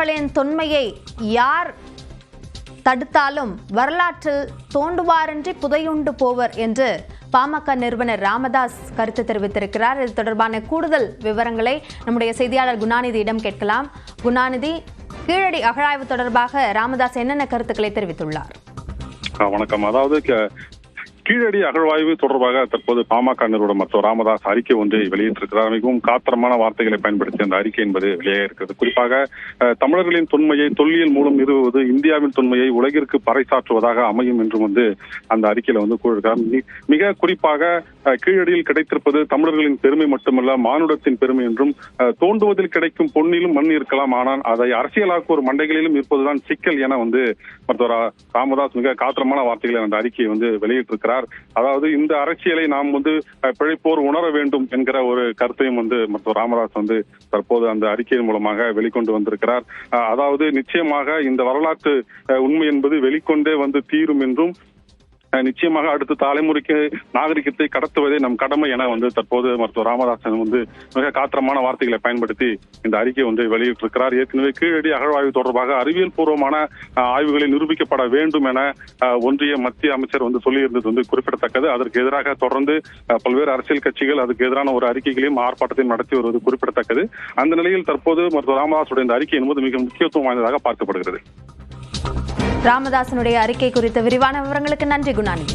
தமிழர்களின் தொன்மையை யார் தடுத்தாலும் வரலாற்றில் தோண்டுவாரின்றி புதையுண்டு போவர் என்று பாமக நிறுவனர் ராமதாஸ் கருத்து தெரிவித்திருக்கிறார். இது தொடர்பான கூடுதல் விவரங்களை நம்முடைய செய்தியாளர் குணாநிதியிடம் கேட்கலாம். குணாநிதி, கீழடி அகழாய்வு தொடர்பாக ராமதாஸ் என்னென்ன கருத்துக்களை தெரிவித்துள்ளார்? வணக்கம். அதாவது கீழடி அகழ்வாய்வு தொடர்பாக தற்போது பாமக நிறுவனர் மருத்துவர் ராமதாஸ் அறிக்கை ஒன்றை வெளியிட்டிருக்கிறார். மிகவும் காத்திரமான வார்த்தைகளை பயன்படுத்தி அந்த அறிக்கை என்பது வெளியாக இருக்கிறது. குறிப்பாக தமிழர்களின் தொன்மையை தொல்லியல் மூலம் நிறுவுவது இந்தியாவின் தொன்மையை உலகிற்கு பறைசாற்றுவதாக அமையும் என்றும் அந்த அறிக்கையில கூறியிருக்கிறார். மிக குறிப்பாக கீழடியில் கிடைத்திருப்பது தமிழர்களின் பெருமை மட்டுமல்ல, மானுடத்தின் பெருமை என்றும், தோண்டுவதில் கிடைக்கும் பொன்னிலும் மண் இருக்கலாம், ஆனால் அதை அரசியலாக்குவோர் மண்டைகளிலும் இருப்பதுதான் சிக்கல் என மருத்துவர் ராமதாஸ் மிக காத்திரமான வார்த்தைகளை அந்த அறிக்கையை வெளியிட்டிருக்கிறார். அதாவது இந்த அரசியலை நாம் பிழைப்போர் உணர வேண்டும் என்கிற ஒரு கருத்தையும் மருத்துவர் ராமதாஸ் தற்போது அந்த அறிக்கையின் மூலமாக வெளிக்கொண்டு வந்திருக்கிறார். அதாவது நிச்சயமாக இந்த வரலாற்று உண்மை என்பது வெளிக்கொண்டே தீரும் என்றும், நிச்சயமாக அடுத்த தலைமுறைக்கு நாகரிகத்தை கடத்துவதே நம் கடமை என தற்போது மருத்துவர் ராமதாசன் மிக காத்திரமான வார்த்தைகளை பயன்படுத்தி இந்த அறிக்கை வெளியிட்டிருக்கிறார். ஏற்கனவே கீழடி அகழ்வாய்வு தொடர்பாக அறிவியல் பூர்வமான ஆய்வுகளை நிரூபிக்கப்பட வேண்டும் என ஒன்றிய மத்திய அமைச்சர் சொல்லியிருந்தது குறிப்பிடத்தக்கது. அதற்கு எதிராக தொடர்ந்து பல்வேறு அரசியல் கட்சிகள் அதுக்கு எதிரான ஒரு அறிக்கைகளையும் ஆர்ப்பாட்டத்தையும் நடத்தி வருவது குறிப்பிடத்தக்கது. அந்த நிலையில் தற்போது மருத்துவர் ராமதாசுடைய இந்த அறிக்கை என்பது மிக முக்கியத்துவம் வாய்ந்ததாக பார்க்கப்படுகிறது. ராமதாசனுடைய அறிக்கை குறித்த விரிவான விவரங்களுக்கு நன்றி குணாநிதி.